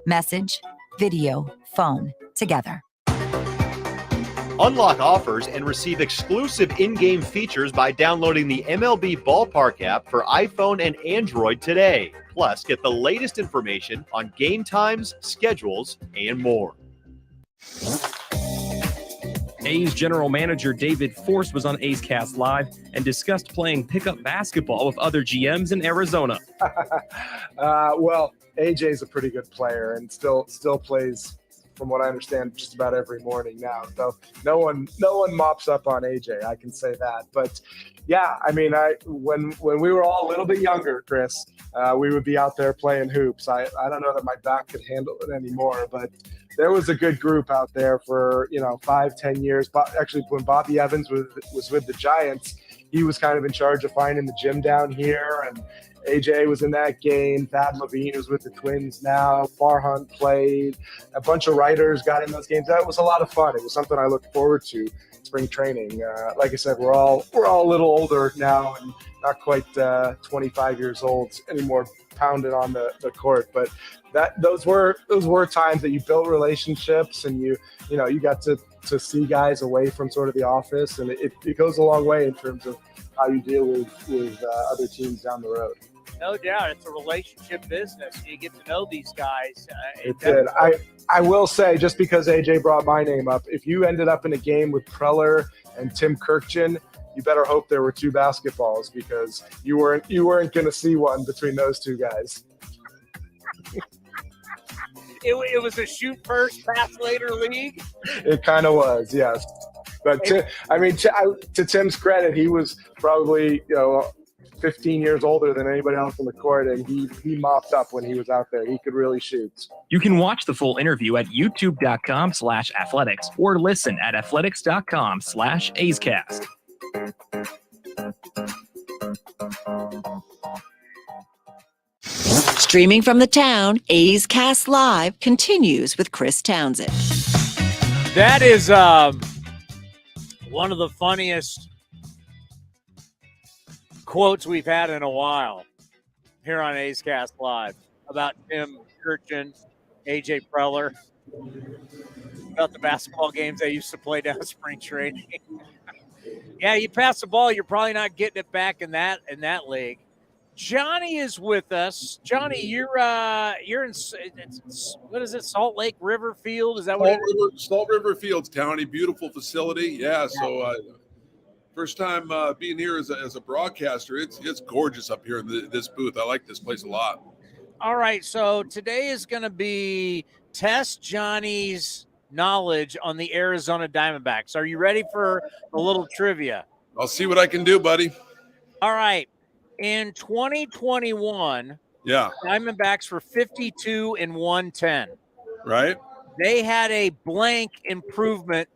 Message, video, phone, together. Unlock offers and receive exclusive in-game features by downloading the MLB Ballpark app for iPhone and Android today. Plus, get the latest information on game times, schedules, and more. A's general manager David Force was on A's Cast Live and discussed playing pickup basketball with other GMs in Arizona. Well, AJ's a pretty good player and still plays, from what I understand, just about every morning now. So no one mops up on AJ, I can say that. But yeah, I mean, when we were all a little bit younger, Chris, we would be out there playing hoops. I don't know that my back could handle it anymore, but there was a good group out there for 5-10 years. But actually, when Bobby Evans was with the Giants, he was kind of in charge of finding the gym down here, and AJ was in that game. Thad Levine was with the Twins now. Farhunt played. A bunch of writers got in those games. That was a lot of fun. It was something I looked forward to. Spring training. Like I said, we're all a little older now and not quite 25 years old anymore, pounded on the court. But those were times that you built relationships and you got to see guys away from sort of the office, and it goes a long way in terms of how you deal with other teams down the road. No doubt. It's a relationship business. You get to know these guys. It did. I will say, just because AJ brought my name up, if you ended up in a game with Preller and Tim Kirkjian, you better hope there were two basketballs, because you weren't going to see one between those two guys. It was a shoot first, pass later league. It kind of was, yes. But to Tim's credit, he was probably 15 years older than anybody else on the court, and he mopped up when he was out there. He could really shoot. You can watch the full interview at youtube.com/athletics or listen at athletics.com/A'sCast. Streaming from the town, A's Cast Live continues with Chris Townsend. That is one of the funniest quotes we've had in a while here on A's Cast Live about Tim Kirkjian, AJ Preller, about the basketball games they used to play down spring training. Yeah, you pass the ball, you're probably not getting it back in that league. Johnny is with us. Johnny, you're in what is it? Salt Lake River Field? Is that what it is? Salt River Fields, Townie. Beautiful facility. Yeah. So first time being here as a broadcaster. It's gorgeous up here in this booth. I like this place a lot. All right. So today is going to be test Johnny's knowledge on the Arizona Diamondbacks. Are you ready for a little trivia? I'll see what I can do, buddy. All right. In 2021, Diamondbacks were 52 and 110. Right. They had a blank improvement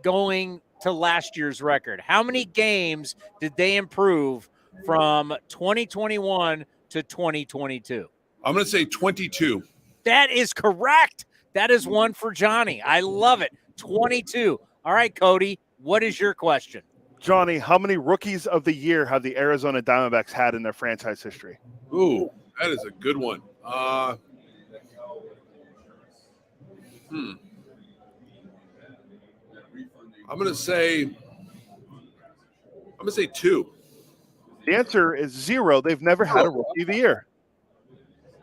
going to last year's record. How many games did they improve from 2021 to 2022? I'm going to say 22. That is correct. That is one for Johnny. I love it. 22. All right, Cody, what is your question? Johnny, how many rookies of the year have the Arizona Diamondbacks had in their franchise history? Ooh, that is a good one. I'm gonna say 2. The answer is 0. They've never had a rookie of the year.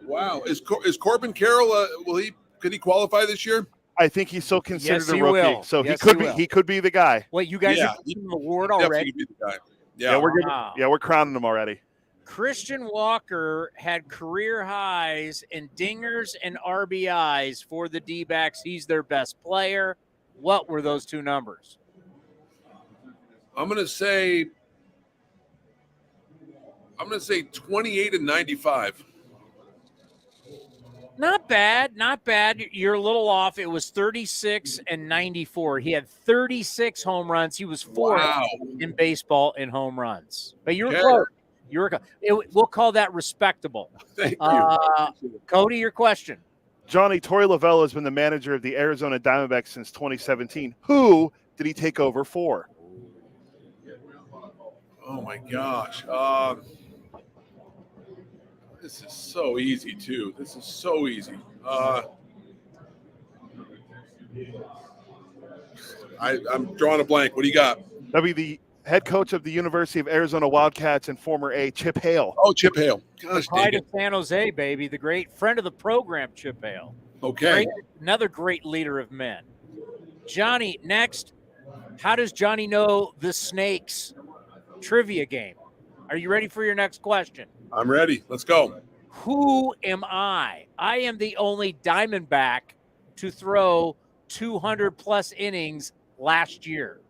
Wow. Is Corbin Carroll? Could he qualify this year? I think he's still considered a rookie, will. so yes, he could be the guy. Wait, you guys are giving him an award already? Be the guy. We're crowning him already. Christian Walker had career highs in dingers and RBIs for the D-backs. He's their best player. What were those two numbers? I'm gonna say 28 and 95. Not bad. You're a little off. It was 36 and 94. He had 36 home runs. He was fourth in baseball in home runs. But you were close. We'll call that respectable. Thank you. Cody, your question. Johnny, Torey Lovullo has been the manager of the Arizona Diamondbacks since 2017. Who did he take over for? Oh, my gosh. This is so easy, too. This is so easy. I'm drawing a blank. What do you got? That'd be the head coach of the University of Arizona Wildcats and former A, Chip Hale. Oh, Chip Hale. Gosh, dang Pride it. of San Jose, baby. The great friend of the program, Chip Hale. Okay. Another great leader of men. Johnny, next. How does Johnny know the Snakes trivia game? Are you ready for your next question? I'm ready. Let's go. Who am I? I am the only Diamondback to throw 200-plus innings last year.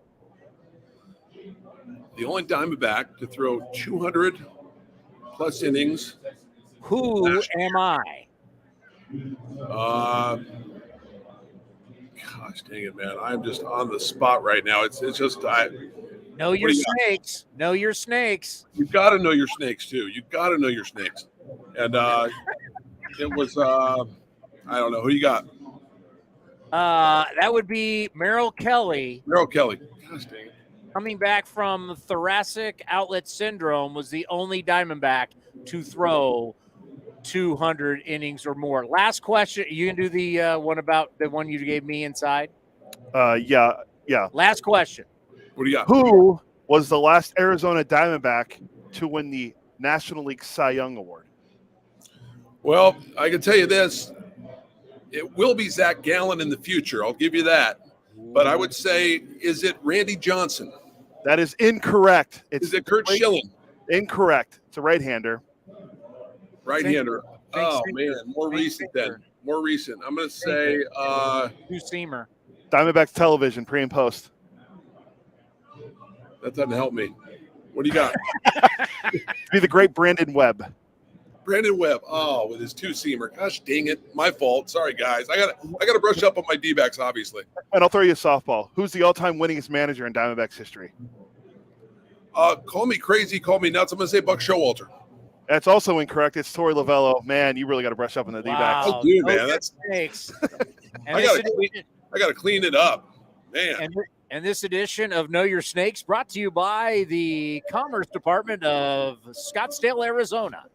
The only Diamondback to throw 200-plus innings. Who am I? Gosh dang it, man. I'm just on the spot right now. It's just Know your snakes. Know your snakes. You've got to know your snakes too. You've got to know your snakes. And it was I don't know. Who you got? That would be Merrill Kelly. Merrill Kelly. Gosh dang it. Coming back from thoracic outlet syndrome, was the only Diamondback to throw 200 innings or more. Last question. You can do the one about the one you gave me inside? Yeah. Last question. What do you got? Who was the last Arizona Diamondback to win the National League Cy Young Award? Well, I can tell you this. It will be Zach Gallen in the future. I'll give you that. But I would say, is it Randy Johnson? That is incorrect. Is it Kurt Schilling? Incorrect. It's a right-hander. Right-hander. Oh, man. More recent then. More recent. I'm going to say two-seamer. Diamondbacks television, pre and post. That doesn't help me. What do you got? Be the great Brandon Webb. Brandon Webb. Oh, with his two-seamer. Gosh dang it. My fault. Sorry, guys. I gotta brush up on my D-backs, obviously. And I'll throw you a softball. Who's the all-time winningest manager in Diamondbacks history? Call me crazy, call me nuts. I'm going to say Buck Showalter. That's also incorrect. It's Torey Lovello. Man, you really got to brush up on the D-backs. I do, man. That's snakes. I got to clean it up, man. And this edition of Know Your Snakes brought to you by the Commerce Department of Scottsdale, Arizona.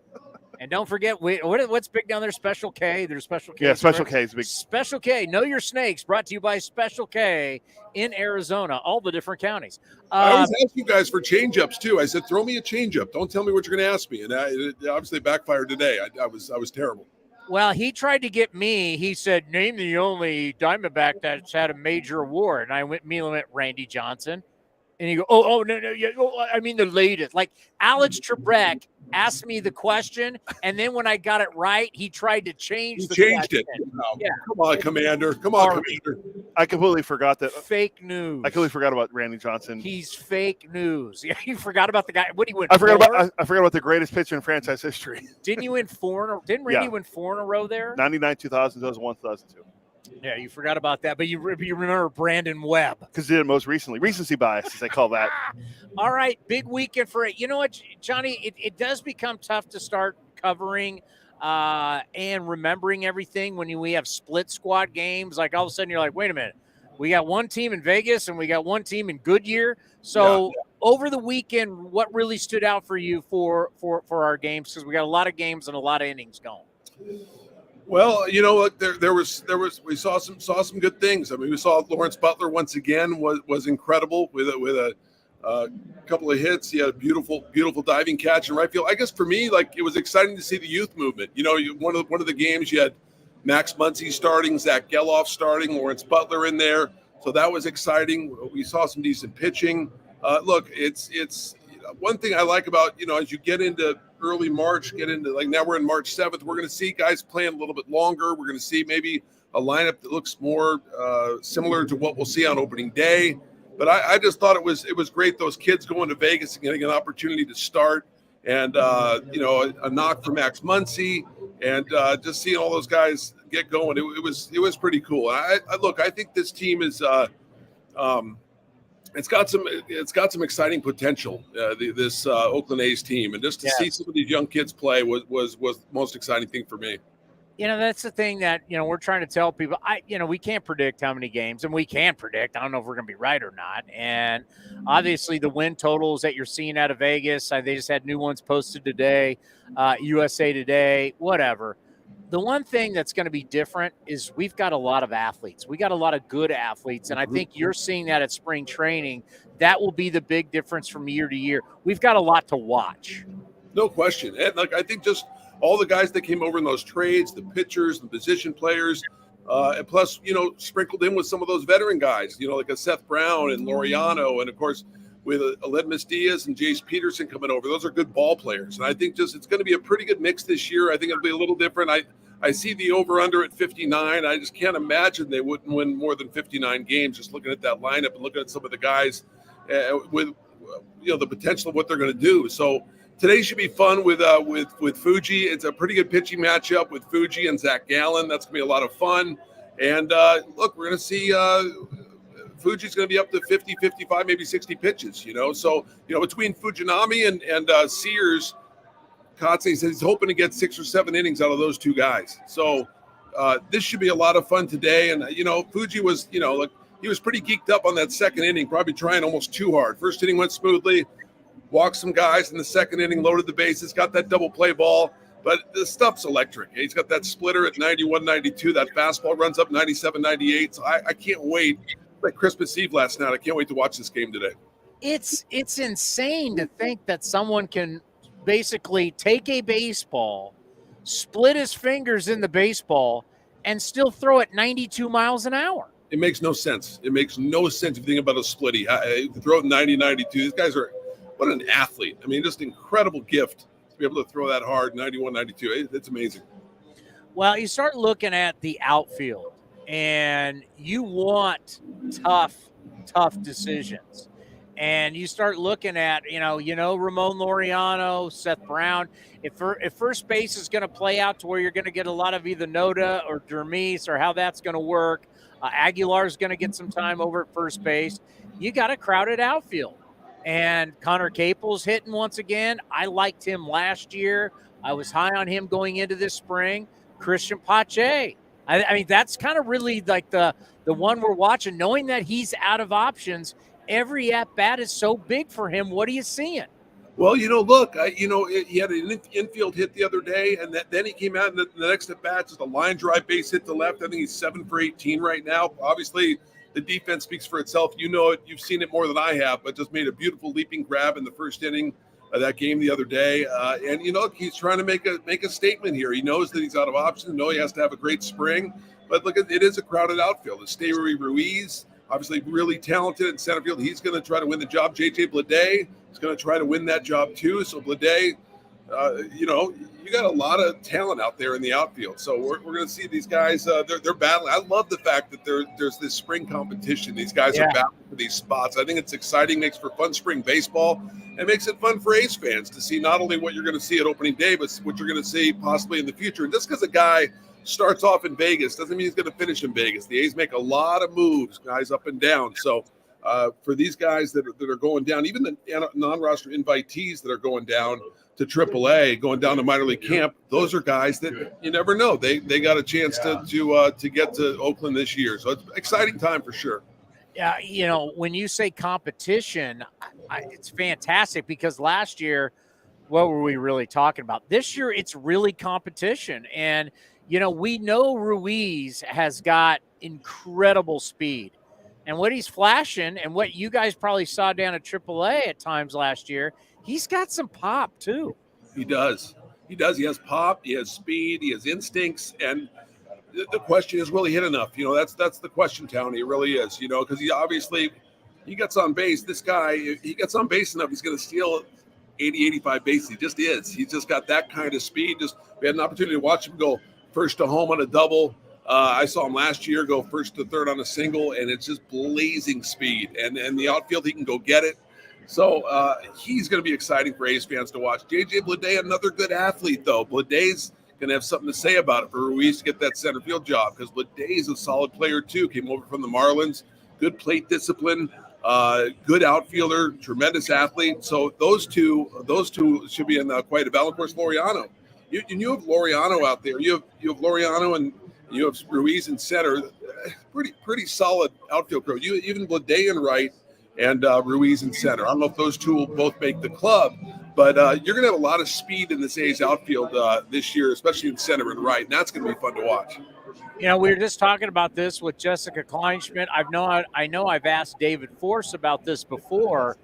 And don't forget, what's big down there? Special K. There's Special K. Yeah, Special K is big. Special K. Know Your Snakes brought to you by Special K in Arizona, all the different counties. I always ask you guys for change-ups, too. I said, throw me a change-up. Don't tell me what you're going to ask me. And it obviously backfired today. I was terrible. Well, he tried to get me. He said, name the only Diamondback that's had a major award. And I went, Randy Johnson. And he go, no, yeah, I mean the latest. Like Alex Trebek asked me the question, and then when I got it right, he tried to change the changed question. it. Oh, yeah. Come on, Commander. Come on, Commander. I completely forgot that. Fake news. I completely forgot about Randy Johnson. He's fake news. Yeah, you forgot about the guy. What he went? I forgot about the greatest pitcher in franchise history. Didn't you win four? Didn't Randy win 4 in a row there? 99, 2000, 2001, 2002. Yeah, you forgot about that, but you remember Brandon Webb. Because he did it most recently. Recency bias, as they call that. All right, big weekend for it. You know what, Johnny? It does become tough to start covering and remembering everything when we have split squad games. Like all of a sudden you're like, wait a minute. We got one team in Vegas and we got one team in Goodyear. So over the weekend, what really stood out for you for our games? Because we got a lot of games and a lot of innings going. Well, you know, we saw some good things. I mean, we saw Lawrence Butler once again was incredible with a couple of hits. He had a beautiful diving catch in right field. I guess for me, like it was exciting to see the youth movement. You know, one of the games you had Max Muncy starting, Zach Geloff starting, Lawrence Butler in there. So that was exciting. We saw some decent pitching. Look, it's one thing I like about, you know, as you get into early March, like now we're in March 7th, we're going to see guys playing a little bit longer. We're going to see maybe a lineup that looks more similar to what we'll see on opening day. But I just thought it was great, those kids going to Vegas and getting an opportunity to start. And, you know, a knock for Max Muncy and just seeing all those guys get going. It was pretty cool. I think this team is it's got some exciting potential. This Oakland A's team, and just to see some of these young kids play was the most exciting thing for me. You know, that's the thing that, you know, we're trying to tell people. We can't predict how many games, and we can predict. I don't know if we're going to be right or not. And obviously, the win totals that you're seeing out of Vegas, they just had new ones posted today, USA Today, whatever. the one thing that's going to be different is we've got a lot of athletes. We got a lot of good athletes, and I think you're seeing that at spring training. That will be the big difference from year to year. We've got a lot to watch. No question. And like, I think just all the guys that came over in those trades, the pitchers, the position players, and plus, sprinkled in with some of those veteran guys, like a Seth Brown and Laureano, and of course with Aledmus Diaz and Jace Peterson coming over. Those are good ball players. And I think just it's going to be a pretty good mix this year. I think it'll be a little different. I see the over-under at 59. I just can't imagine they wouldn't win more than 59 games just looking at that lineup and looking at some of the guys with the potential of what they're going to do. So today should be fun with Fuji. It's a pretty good pitching matchup with Fuji and Zach Gallen. That's going to be a lot of fun. And look, we're going to see Fuji's going to be up to 50, 55, maybe 60 pitches, So, between Fujinami and Sears, Kotze says he's hoping to get 6 or 7 innings out of those two guys. So this should be a lot of fun today. And, Fuji was, he was pretty geeked up on that second inning, probably trying almost too hard. First inning went smoothly, walked some guys in the second inning, loaded the bases, got that double play ball. But the stuff's electric. He's got that splitter at 91, 92. That fastball runs up 97, 98. So I can't wait. Like Christmas Eve last night. I can't wait to watch this game today. It's insane to think that someone can basically take a baseball, split his fingers in the baseball, and still throw it 92 miles an hour. It makes no sense. It makes no sense if you think about a splitty. Throw it 90, 92. These guys are, what an athlete. I mean, just an incredible gift to be able to throw that hard, 91, 92. It's amazing. Well, you start looking at the outfield, and you want tough decisions. And you start looking at, Ramon Laureano, Seth Brown. If first base is going to play out to where you're going to get a lot of either Noda or Dermis or how that's going to work, Aguilar's going to get some time over at first base. You got a crowded outfield. And Connor Capel's hitting once again. I liked him last year. I was high on him going into this spring. Christian Pache. I mean, that's kind of really like the one we're watching, knowing that he's out of options. Every at-bat is so big for him. What are you seeing? Well, look, he had an infield hit the other day, and then he came out, and the next at-bat is a line drive base hit to left. I think he's 7 for 18 right now. Obviously, the defense speaks for itself. You know it. You've seen it more than I have, but just made a beautiful leaping grab in the first inning of that game the other day. And he's trying to make a statement here. He knows that he's out of options. He has to have a great spring. But look, it is a crowded outfield. Esteury Ruiz, obviously really talented in center field. He's going to try to win the job. JJ Bleday is going to try to win that job too. So Bleday, you got a lot of talent out there in the outfield. So we're going to see these guys. They're battling. I love the fact that there's this spring competition. These guys are battling for these spots. I think it's exciting. Makes for fun spring baseball. And makes it fun for A's fans to see not only what you're going to see at opening day, but what you're going to see possibly in the future. And just because a guy starts off in Vegas doesn't mean he's going to finish in Vegas. The A's make a lot of moves, guys up and down. So for these guys that are going down, even the non-roster invitees that are going down to AAA, going down to minor league camp, those are guys that you never know. They got a chance to get to Oakland this year. So it's an exciting time for sure. Yeah, when you say competition, it's fantastic because last year, what were we really talking about? This year, it's really competition. And, we know Ruiz has got incredible speed. And what he's flashing and what you guys probably saw down at AAA at times last year, he's got some pop too. He does. He has pop. He has speed. He has instincts. And the question is, will he hit enough? That's the question, Townie. It really is, because he gets on base. This guy, if he gets on base enough, he's going to steal 80, 85 bases. He just is. He's just got that kind of speed. We had an opportunity to watch him go first to home on a double. I saw him last year go first to third on a single, and it's just blazing speed. And the outfield, he can go get it. So he's going to be exciting for A's fans to watch. JJ Bleday, another good athlete, though. Bleday's going to have something to say about it for Ruiz to get that center field job because Bleday's a solid player, too. Came over from the Marlins. Good plate discipline, good outfielder, tremendous athlete. So those two should be in quite a battle. Of course, Laureano. You have Laureano out there. You have Laureano and you have Ruiz in center. Pretty solid outfield crew. Even Bleday in right and Ruiz in center. I don't know if those two will both make the club, But you're going to have a lot of speed in this A's outfield this year, especially in center and right, and that's going to be fun to watch. You know, we were just talking about this with Jessica Kleinschmidt. I know I've asked David Force about this before.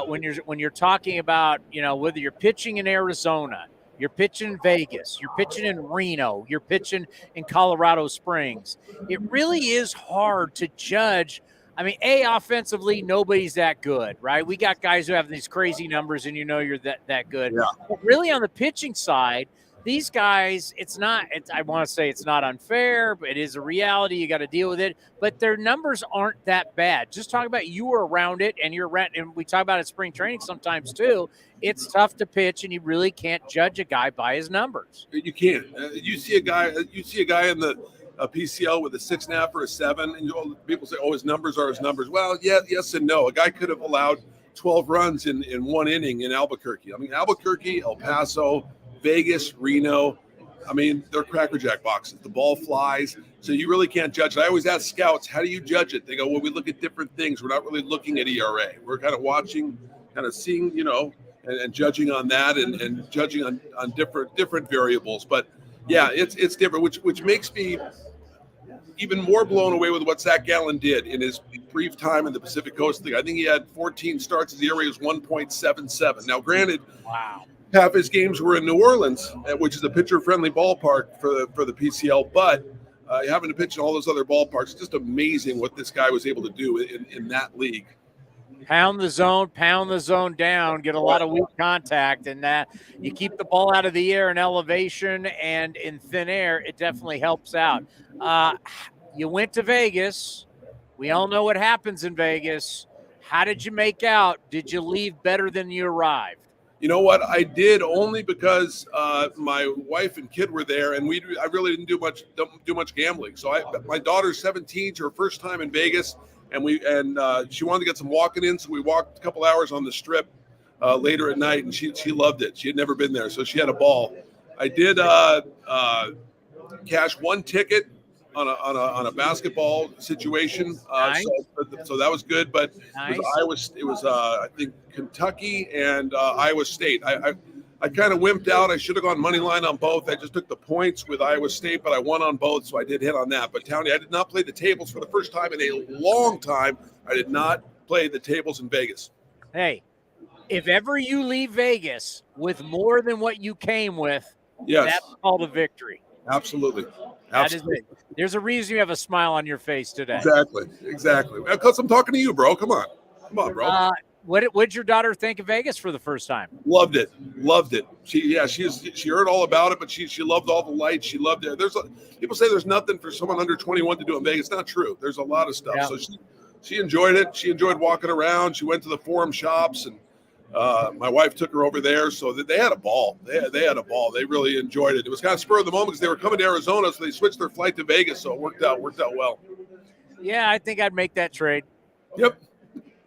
When you're talking about, you know, whether you're pitching in Arizona, you're pitching in Vegas, you're pitching in Reno, you're pitching in Colorado Springs, it really is hard to judge. I mean, offensively, nobody's that good, right? We got guys who have these crazy numbers, and you know you're that good. Yeah. But really, on the pitching side, these guys, I want to say it's not unfair, but it is a reality. You got to deal with it. But their numbers aren't that bad. Just talk about you were around it, and we talk about it at spring training sometimes too. It's tough to pitch, and you really can't judge a guy by his numbers. You can't. You see a guy in the PCL with a 6.5 or a 7, and people say, "Oh, his numbers are his numbers." Well, yeah, yes and no. A guy could have allowed 12 runs in one inning in Albuquerque. I mean, Albuquerque, El Paso, Vegas, Reno. I mean, they're crackerjack boxes. The ball flies, so you really can't judge it. I always ask scouts, "How do you judge it?" They go, "Well, we look at different things. We're not really looking at ERA. We're kind of watching, kind of seeing, you know, and judging on that, and judging on different variables." But yeah, it's different, which makes me even more blown away with what Zach Gallen did in his brief time in the Pacific Coast League. I think he had 14 starts. His ERA was 1.77. Now, granted, wow, half his games were in New Orleans, which is a pitcher-friendly ballpark for the PCL. But having to pitch in all those other ballparks, just amazing what this guy was able to do in that league. Pound the zone down, get a lot of weak contact, and that you keep the ball out of the air in elevation and in thin air, it definitely helps out. You went to Vegas. We all know what happens in Vegas. How did you make out? Did you leave better than you arrived? You know what? I did, only because my wife and kid were there, and I really didn't do much gambling. So my daughter's 17, it's her first time in Vegas. And she wanted to get some walking in, so we walked a couple hours on the Strip later at night, and she loved it. She had never been there, so she had a ball. I did cash one ticket on a basketball situation, Nice. so that was good. But Nice. it was I think Kentucky and Iowa State. I kind of wimped out. I should have gone money line on both. I just took the points with Iowa State, but I won on both, so I did hit on that. But Townie, I did not play the tables for the first time in a long time. I did not play the tables in Vegas. Hey, if ever you leave Vegas with more than what you came with, Yes, that's called a victory. absolutely. That is it. There's a reason you have a smile on your face today. Exactly. Because I'm talking to you, bro. Come on, bro. What'd your daughter think of Vegas for the first time? Loved it. She heard all about it, but she loved all the lights. She loved it. People say there's nothing for someone under 21 to do in Vegas. Not true. There's a lot of stuff. Yeah. So she enjoyed it. She enjoyed walking around. She went to the Forum shops, and my wife took her over there. So they had a ball. They had a ball. They really enjoyed it. It was kind of spur of the moment because they were coming to Arizona, so they switched their flight to Vegas. So it worked out well. Yeah, I think I'd make that trade. Yep.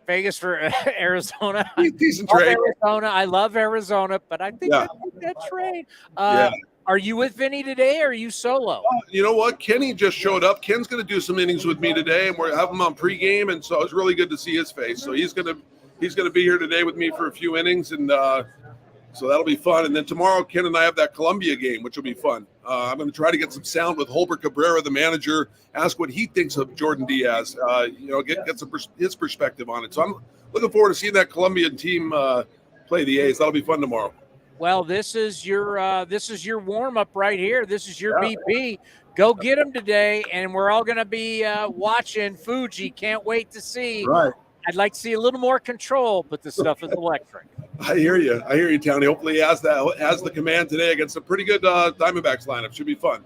Vegas for Arizona. Decent trade. Arizona. I love Arizona, but I think I'd make that trade. Yeah. Are you with Vinny today, or are you solo? You know what? Kenny just showed up. Ken's going to do some innings with me today, and we're having him on pregame, and so it's really good to see his face. So he's going to be here today with me for a few innings, and so that'll be fun. And then tomorrow, Ken and I have that Columbia game, which will be fun. I'm going to try to get some sound with Holbert Cabrera, the manager, ask what he thinks of Jordan Diaz. Get his perspective on it. So I'm looking forward to seeing that Colombian team play the A's. That'll be fun tomorrow. Well, this is your warm up right here. This is your BP. Go get them today, and we're all going to be watching Fuji. Can't wait to see. Right. I'd like to see a little more control, but the stuff is electric. I hear you, Townie. Hopefully he has the command today against a pretty good Diamondbacks lineup. Should be fun.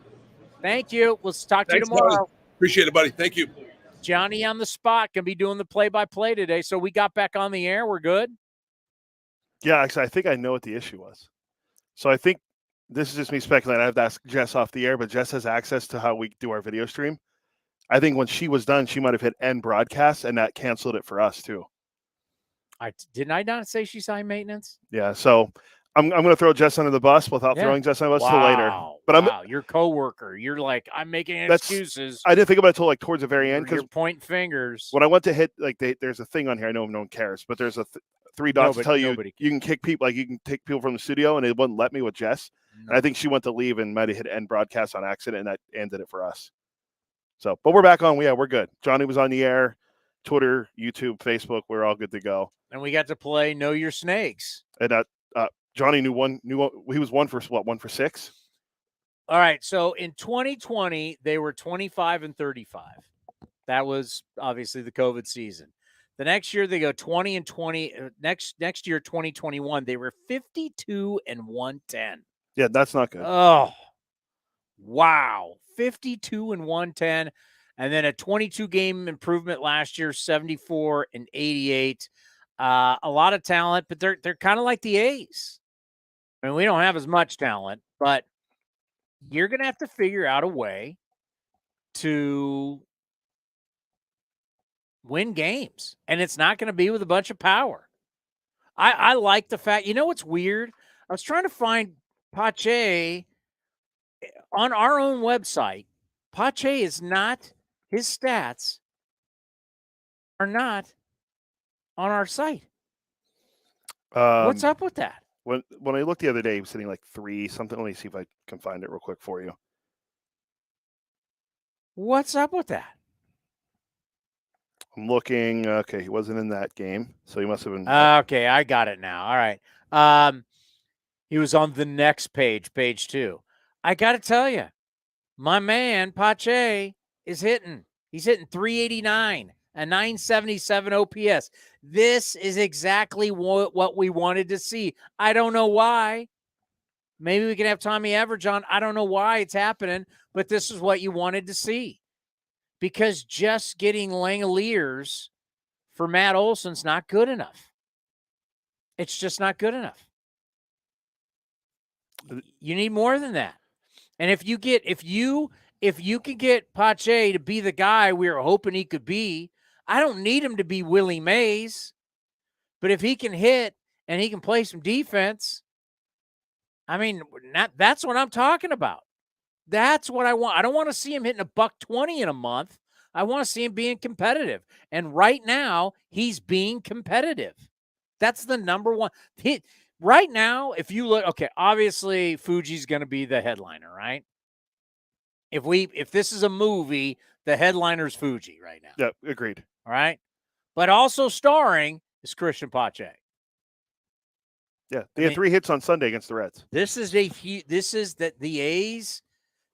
Thank you. We'll talk to you Thanks, tomorrow. Townie. Appreciate it, buddy. Thank you. Johnny on the spot, can be doing the play-by-play today. So we got back on the air. We're good? Yeah, actually, I think I know what the issue was. So I think this is just me speculating. I have to ask Jess off the air, but Jess has access to how we do our video stream. I think when she was done, she might have hit end broadcast, and that canceled it for us too. Didn't I not say she's high maintenance? Yeah, so I'm going to throw Jess under the bus without throwing Jess under the bus till later. But your coworker. You're like, I'm making excuses. I didn't think about it until towards the very end, because you're pointing fingers. when I went to hit, there's a thing on here. I know no one cares, but there's three dots to tell you nobody you can kick people, like you can take people from the studio, and it wouldn't let me with Jess. And I think she went to leave and might have hit end broadcast on accident, and that ended it for us. So, but we're back on. Yeah, we're good. Johnny was on the air, Twitter, YouTube, Facebook. We're all good to go. And we got to play Know Your Snakes. And Johnny knew one. He was one for 6. All right. So in 2020, they were 25 and 35. That was obviously the COVID season. The next year they go 20 and 20. Next year, 2021, they were 52 and 110. Yeah, that's not good. Oh, wow. 52 and 110. And then a 22 game improvement last year, 74 and 88. A lot of talent, but they're kind of like the A's. I mean, we don't have as much talent, but you're going to have to figure out a way to win games, and it's not going to be with a bunch of power. I like the fact, you know what's weird? I was trying to find Pache on our own website. Pache is not, his stats are not on our site. What's up with that? When I looked the other day, he was hitting like 3 something. Let me see if I can find it real quick for you. What's up with that? I'm looking. Okay, he wasn't in that game, so he must have been. Okay, I got it now. All right. He was on the next page, page 2. I got to tell you, my man Pache is hitting. He's hitting 389, a 977 OPS. This is exactly what we wanted to see. I don't know why. Maybe we can have Tommy Average on. I don't know why it's happening, but this is what you wanted to see. Because just getting Langoliers for Matt Olson's not good enough. It's just not good enough. You need more than that. And if you can get Pache to be the guy we were hoping he could be, I don't need him to be Willie Mays. But if he can hit and he can play some defense, I mean, that's what I'm talking about. That's what I want. I don't want to see him hitting $120 in a month. I want to see him being competitive. And right now, he's being competitive. That's the number one. Right now, if you look, okay, obviously Fuji's going to be the headliner, right? If this is a movie, the headliner's Fuji right now. Yeah, agreed. All right. But also starring is Christian Pache. Yeah, they had 3 hits on Sunday against the Reds. This is the A's.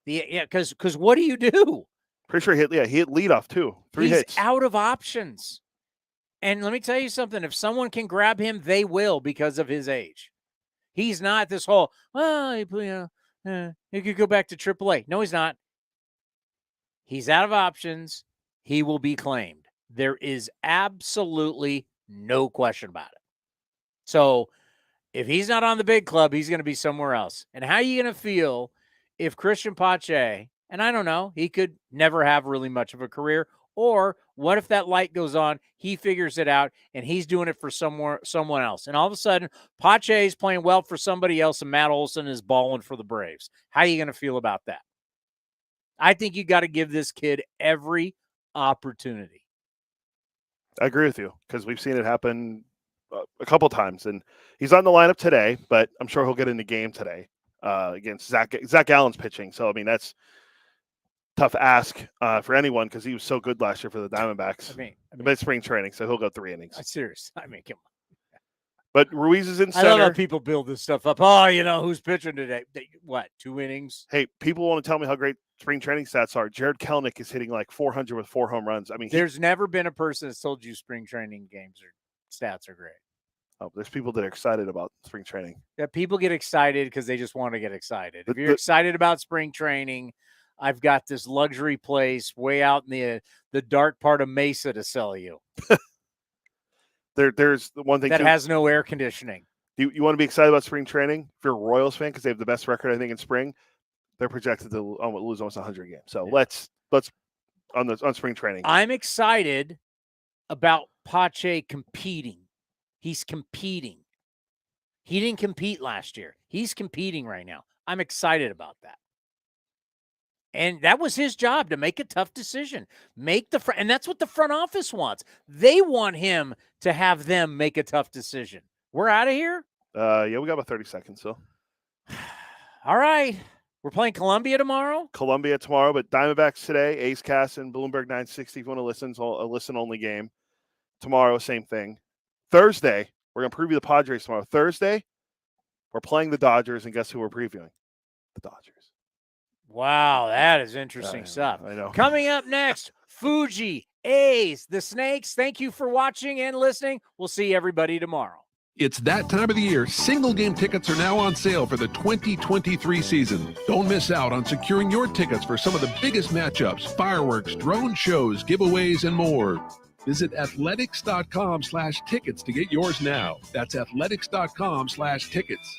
Because what do you do? Pretty sure he hit leadoff too. 3 hits. He's out of options. And let me tell you something. If someone can grab him, they will because of his age. He's not this whole, he could go back to AAA. No, he's not. He's out of options. He will be claimed. There is absolutely no question about it. So if he's not on the big club, he's going to be somewhere else. And how are you going to feel if Christian Pache, and I don't know, he could never have really much of a career, or what if that light goes on, he figures it out, and he's doing it for someone else. And all of a sudden, Pache is playing well for somebody else, and Matt Olson is balling for the Braves. How are you going to feel about that? I think you got to give this kid every opportunity. I agree with you because we've seen it happen a couple times, and he's not in the lineup today, but I'm sure he'll get in the game today against Zach Allen's pitching. So I mean that's tough ask for anyone because he was so good last year for the Diamondbacks. But it's spring training, so he'll go 3 innings. Serious. I mean, come on. But Ruiz is in center. I love how people build this stuff up. Oh, who's pitching today? What, 2 innings? Hey, people want to tell me how great spring training stats are. Jared Kelenic is hitting like 400 with 4 home runs. I mean, there's never been a person that's told you spring training games or stats are great. Oh, there's people that are excited about spring training. Yeah, people get excited because they just want to get excited. If you're excited about spring training, I've got this luxury place way out in the dark part of Mesa to sell you. There's the one thing that has no air conditioning. You want to be excited about spring training? If you're a Royals fan, because they have the best record, I think, in spring, they're projected to lose almost 100 games. So let's on spring training. I'm excited about Pache competing. He's competing. He didn't compete last year. He's competing right now. I'm excited about that. And that was his job, to make a tough decision. And that's what the front office wants. They want him to have them make a tough decision. We're out of here? Yeah, we got about 30 seconds still. All right. We're playing Columbia tomorrow? Columbia tomorrow, but Diamondbacks today, Ace Cast and Bloomberg 960 if you want to listen. It's a listen-only game. Tomorrow, same thing. Thursday, we're going to preview the Padres tomorrow. Thursday, we're playing the Dodgers, and guess who we're previewing? The Dodgers. Wow, that is interesting stuff. I know. Coming up next, Fuji, A's, the Snakes. Thank you for watching and listening. We'll see everybody tomorrow. It's that time of the year. Single game tickets are now on sale for the 2023 season. Don't miss out on securing your tickets for some of the biggest matchups, fireworks, drone shows, giveaways, and more. Visit athletics.com/tickets to get yours now. That's athletics.com/tickets.